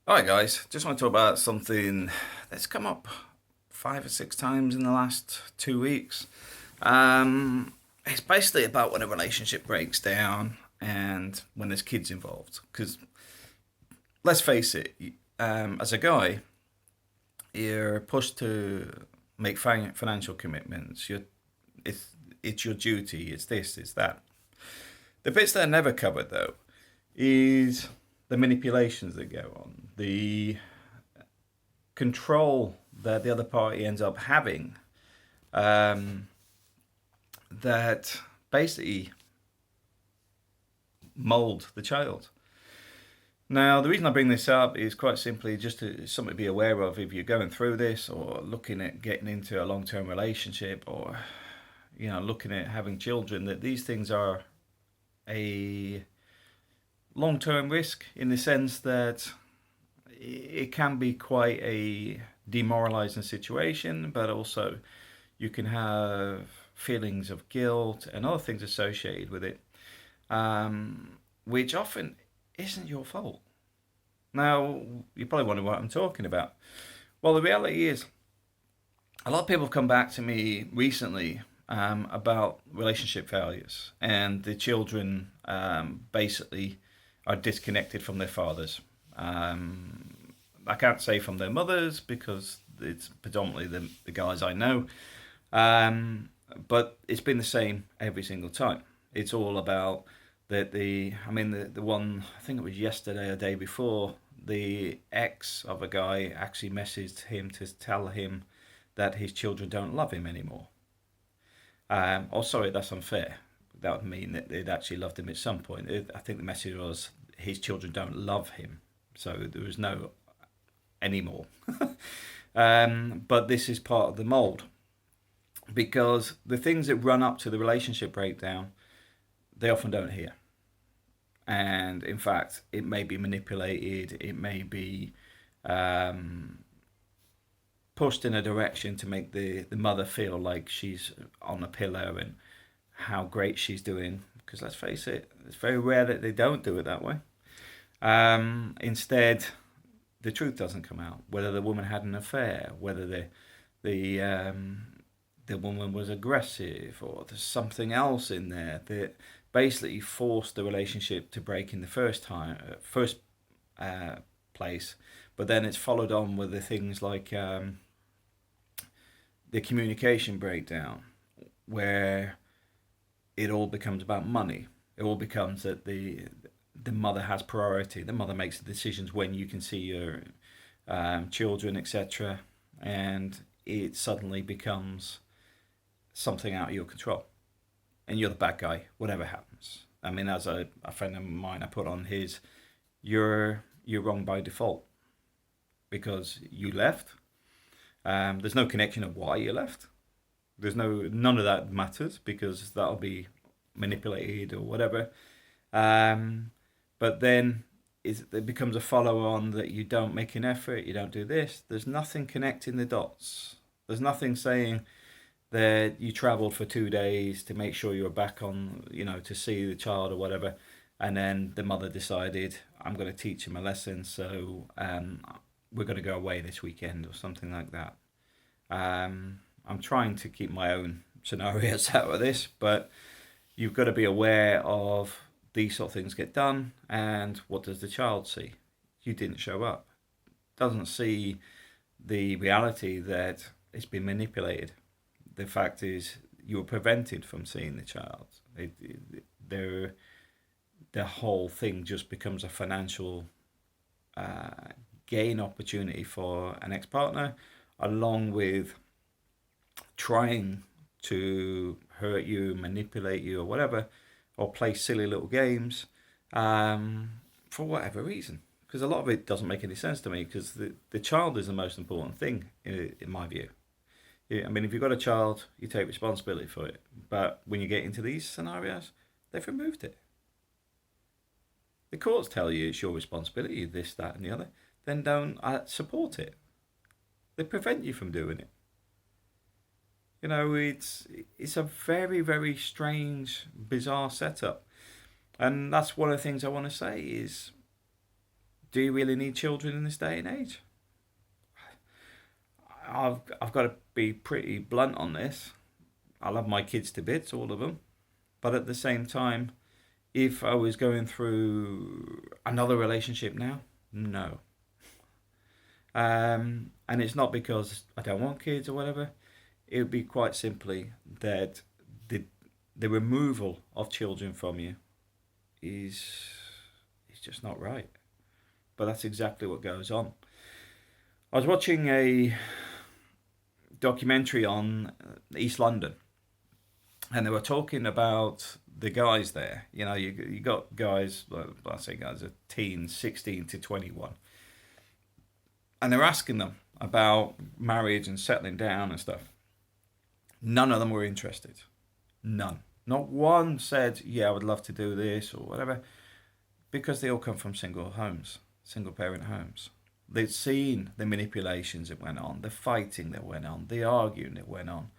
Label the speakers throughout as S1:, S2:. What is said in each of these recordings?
S1: Alright guys, just want to talk about something that's come up 5 or 6 times in the last 2 weeks. It's basically about when a relationship breaks down and when there's kids involved. Because let's face it, as a guy, you're pushed to make financial commitments. It's, it's your duty, it's this, it's that. The bits that are never covered though is the manipulations that go on, the control that the other party ends up having, um, that basically mold the child. Now, the reason I bring this up is quite simply just to something to be aware of if you're going through this or looking at getting into a long-term relationship or looking at having children, that these things are a long-term risk in the sense that it can be quite a demoralizing situation, but also you can have feelings of guilt and other things associated with it, which often isn't your fault. Now, you probably wonder what I'm talking about. Well, the reality is, a lot of people have come back to me recently about relationship failures, and the children basically are disconnected from their fathers. I can't say from their mothers because it's predominantly the guys I know, but it's been the same every single time. It's all about the one, I think it was yesterday or day before, the ex of a guy actually messaged him to tell him that his children don't love him anymore. Oh, sorry, that's unfair. That would mean that they'd actually loved him at some point. I think the message was his children don't love him, so there was no anymore. But this is part of the mold because the things that run up to the relationship breakdown, they often don't hear. And in fact, it may be manipulated, it may be um, pushed in a direction to make the mother feel like she's on a pillar and how great she's doing. Because let's face it, it's very rare that they don't do it that way. Instead, the truth doesn't come out. Whether the woman had an affair, whether the woman was aggressive, or there's something else in there that basically forced the relationship to break in the first place. But then it's followed on with the things like the communication breakdown, where it all becomes about money. It all becomes that the mother has priority. The mother makes the decisions when you can see your children, etc. And it suddenly becomes something out of your control, and you're the bad guy, whatever happens. I mean, as a friend of mine, I put on his, you're wrong by default because you left. There's no connection of why you left. None of that matters because that'll be manipulated or whatever. But then it becomes a follow on that you don't make an effort, you don't do this. There's nothing connecting the dots. There's nothing saying that you travelled for 2 days to make sure you were back on, to see the child or whatever. And then the mother decided, I'm going to teach him a lesson, so we're going to go away this weekend or something like that. I'm trying to keep my own scenarios out of this, but you've got to be aware of these sort of things get done, and what does the child see? You didn't show up. Doesn't see the reality that it's been manipulated. The fact is, you were prevented from seeing the child. The whole thing just becomes a financial gain opportunity for an ex-partner, along with trying to hurt you, manipulate you, or whatever, or play silly little games for whatever reason. Because a lot of it doesn't make any sense to me, because the child is the most important thing, in my view. I mean, if you've got a child, you take responsibility for it. But when you get into these scenarios, they've removed it. The courts tell you it's your responsibility, this, that, and the other. Then don't support it. They prevent you from doing it. It's a very, very strange, bizarre setup. And that's one of the things I want to say is, Do you really need children in this day and age? I've got to be pretty blunt on this. I love my kids to bits, all of them. But at the same time, if I was going through another relationship now, no. And it's not because I don't want kids or whatever. It would be quite simply that the removal of children from you is just not right. But that's exactly what goes on. I was watching a documentary on East London, and they were talking about the guys there. You know, you got guys, I say guys, are teens, 16 to 21, and they're asking them about marriage and settling down and stuff. None of them were interested. None. Not one said, yeah, I would love to do this or whatever, because they all come from single parent homes. They'd seen the manipulations that went on, the fighting that went on, the arguing that went on.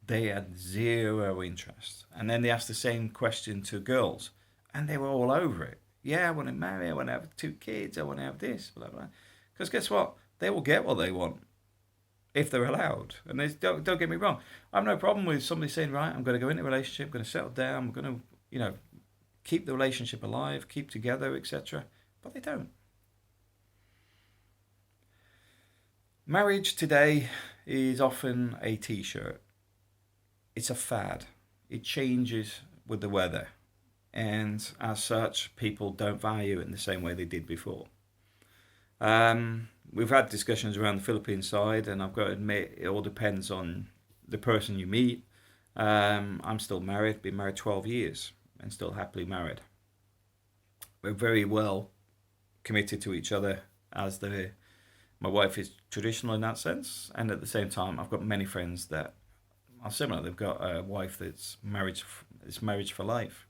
S1: They had zero interest. And then they asked the same question to girls, and they were all over it. Yeah, I want to marry, I want to have 2 kids, I want to have this, blah, blah. Because guess what? They will get what they want if they're allowed. And don't get me wrong. I have no problem with somebody saying, right, I'm going to go into a relationship, I'm going to settle down, I'm going to, keep the relationship alive, keep together, etc. But they don't. Marriage today is often a t-shirt. It's a fad. It changes with the weather. And as such, people don't value it in the same way they did before. We've had discussions around the Philippine side, and I've got to admit, it all depends on the person you meet. I'm still married, been married 12 years, and still happily married. We're very well committed to each other, as my wife is traditional in that sense, and at the same time, I've got many friends that are similar. They've got a wife that's marriage for life.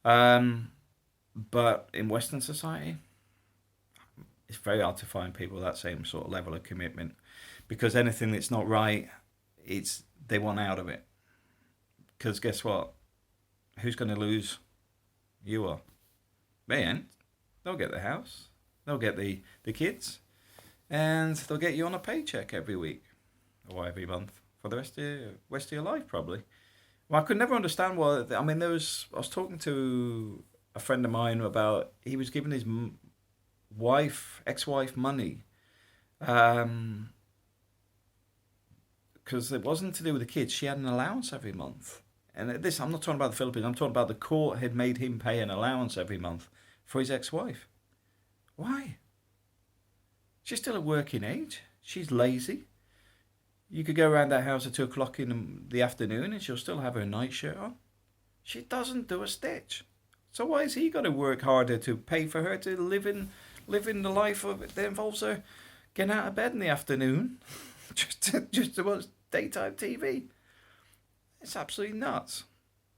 S1: But in Western society, it's very hard to find people that same sort of level of commitment, because anything that's not right, they want out of it. Because guess what? Who's going to lose? You are. They ain't. They'll get the house. They'll get the kids. And they'll get you on a paycheck every week or every month for the rest of your life, probably. Well, I could never understand why. I mean, I was talking to a friend of mine about, he was giving his ex-wife money, because it wasn't to do with the kids. She had an allowance every month. And this, I'm not talking about the Philippines, I'm talking about the court had made him pay an allowance every month for his ex-wife. Why? She's still at working age. She's lazy. You could go around that house at 2 o'clock in the afternoon and she'll still have her night shirt on. She doesn't do a stitch. So why has he got to work harder to pay for her to live in the life that involves her getting out of bed in the afternoon just to watch daytime TV? It's absolutely nuts.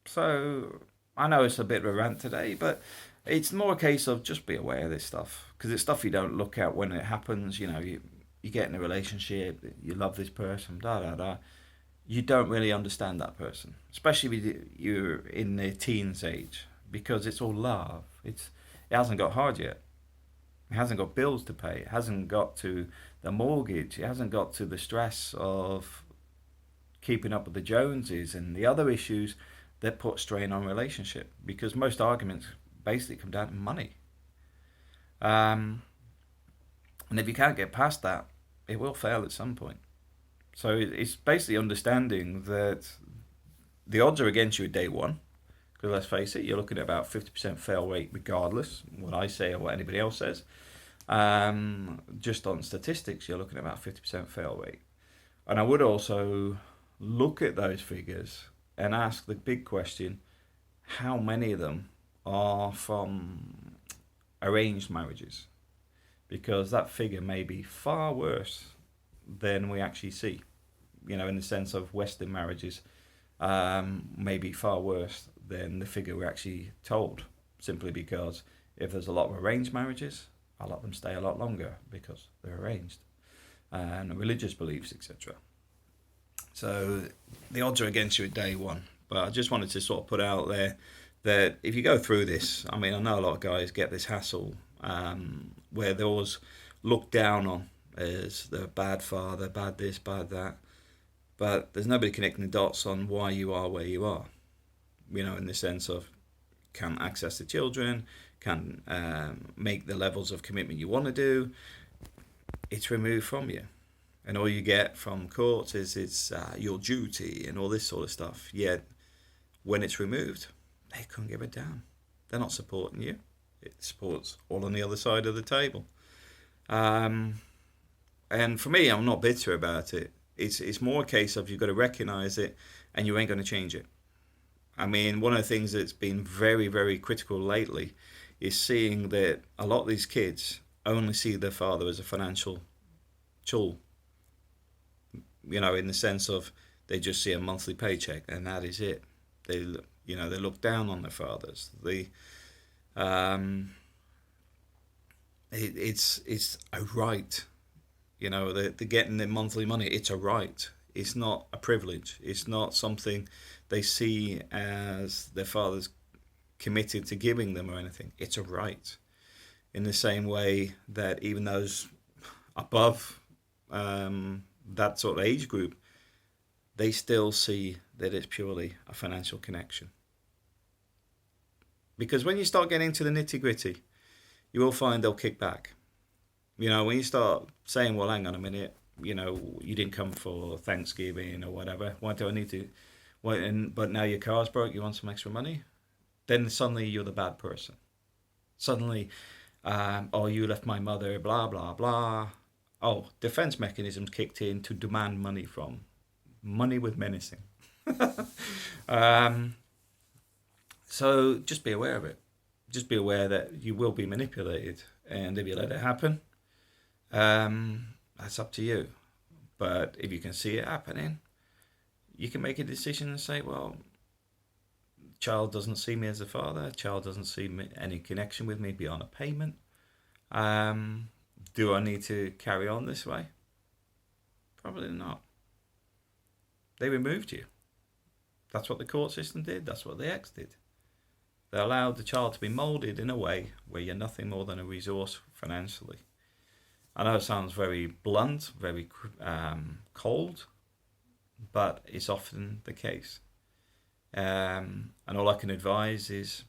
S1: So I know it's a bit of a rant today, but it's more a case of just be aware of this stuff, because it's stuff you don't look at when it happens. You get in a relationship, you love this person, you don't really understand that person, especially if you're in the teens age, because it's all love. It hasn't got hard yet. It hasn't got bills to pay. It hasn't got to the mortgage. It hasn't got to the stress of keeping up with the Joneses and the other issues that put strain on relationship, because most arguments basically come down to money. And if you can't get past that, it will fail at some point. So it's basically understanding that the odds are against you at day one, because let's face it, you're looking at about 50% fail rate regardless what I say or what anybody else says. Just on statistics, you're looking at about 50% fail rate. And I would also look at those figures and ask the big question, how many of them are from arranged marriages? Because that figure may be far worse than we actually see. In the sense of Western marriages, may be far worse than the figure we're actually told. Simply because if there's a lot of arranged marriages, a lot of them stay a lot longer because they're arranged, and religious beliefs, etc. So the odds are against you at day one. But I just wanted to sort of put out there that if you go through this, I mean, I know a lot of guys get this hassle where they're always looked down on as the bad father, bad this, bad that. But there's nobody connecting the dots on why you are where you are. In the sense of can't access the children, can make the levels of commitment you want to do. It's removed from you. And all you get from courts is it's your duty and all this sort of stuff. Yet, when it's removed, they couldn't give a damn. They're not supporting you. It supports all on the other side of the table. And for me, I'm not bitter about it. It's more a case of you've got to recognise it and you ain't going to change it. I mean, one of the things that's been very, very critical lately is seeing that a lot of these kids only see their father as a financial tool. In the sense of they just see a monthly paycheck and that is it. They look down on their fathers. It's a right. They're getting their monthly money. It's a right. It's not a privilege. It's not something they see as their father's committed to giving them or anything. It's a right. In the same way that even those above that sort of age group, they still see that it's purely a financial connection. Because when you start getting into the nitty gritty, you will find they'll kick back. When you start saying, well, hang on a minute, you didn't come for Thanksgiving or whatever. Why do I need to? But now your car's broke, you want some extra money? Then suddenly you're the bad person. Suddenly, you left my mother, blah, blah, blah. Oh, defense mechanisms kicked in to demand money from. Money with menacing. So just be aware of it. Just be aware that you will be manipulated. And if you let it happen, that's up to you. But if you can see it happening, you can make a decision and say, well, child doesn't see me as a father. Child doesn't see any connection with me beyond a payment. Do I need to carry on this way? Probably not. They removed you. That's what the court system did. That's what the ex did. They allowed the child to be moulded in a way where you're nothing more than a resource financially. I know it sounds very blunt, very cold, but it's often the case. And all I can advise is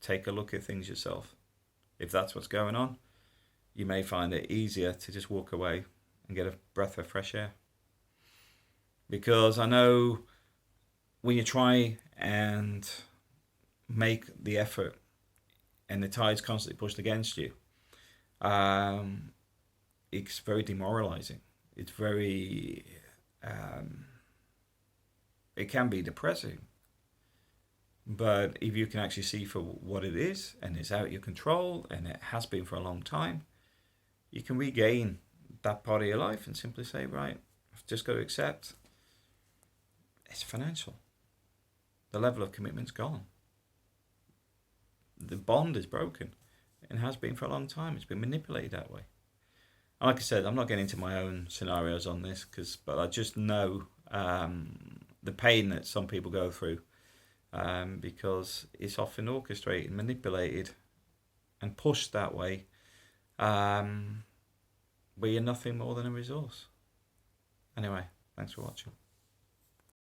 S1: take a look at things yourself. If that's what's going on, you may find it easier to just walk away and get a breath of fresh air. Because I know when you try and make the effort and the tide's constantly pushed against you, it's very demoralizing. It's very, it can be depressing. But if you can actually see for what it is and it's out of your control and it has been for a long time, you can regain that part of your life and simply say, right, I've just got to accept it's financial. The level of commitment's gone. The bond is broken and has been for a long time. It's been manipulated that way. And like I said, I'm not getting into my own scenarios on this, but I just know the pain that some people go through because it's often orchestrated, manipulated, and pushed that way where you're nothing more than a resource. Anyway, thanks for watching.